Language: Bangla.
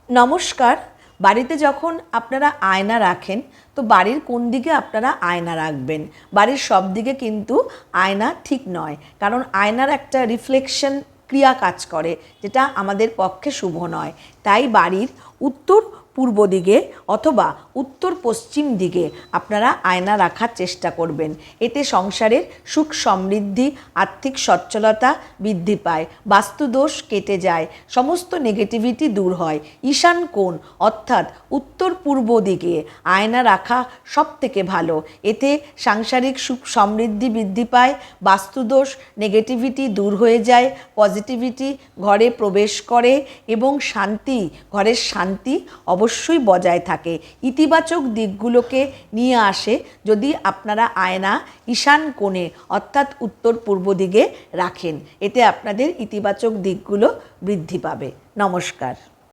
নমস্কার। বাড়িতে যখন আপনারা আয়না রাখেন তো বাড়ির কোন দিকে আপনারা আয়না রাখবেন? বাড়ির সব দিকে কিন্তু আয়না ঠিক নয়, কারণ আয়নার একটা রিফ্লেকশন ক্রিয়া কাজ করে, যেটা আমাদের পক্ষে শুভ নয়। তাই বাড়ির উত্তর পূর্ব দিকে অথবা উত্তর পশ্চিম দিকে আপনারা আয়না রাখার চেষ্টা করবেন। এতে সংসারের সুখ সমৃদ্ধি, আর্থিক সচ্ছলতা বৃদ্ধি পায়, বাস্তুদোষ কেটে যায়, সমস্ত নেগেটিভিটি দূর হয়। ঈশান কোণ অর্থাৎ উত্তর পূর্ব দিকে আয়না রাখা সব থেকে ভালো। এতে সাংসারিক সুখ সমৃদ্ধি বৃদ্ধি পায়, বাস্তুদোষ নেগেটিভিটি দূর হয়ে যায়, পজিটিভিটি ঘরে প্রবেশ করে এবং শান্তি, ঘরের শান্তি অবশ্যই বজায় থাকে। ইতিবাচক দিকগুলোকে নিয়ে আসে যদি আপনারা আয়না ঈশান কোণে অর্থাৎ উত্তর পূর্ব দিকে রাখেন। এতে আপনাদের ইতিবাচক দিকগুলো বৃদ্ধি পাবে। নমস্কার।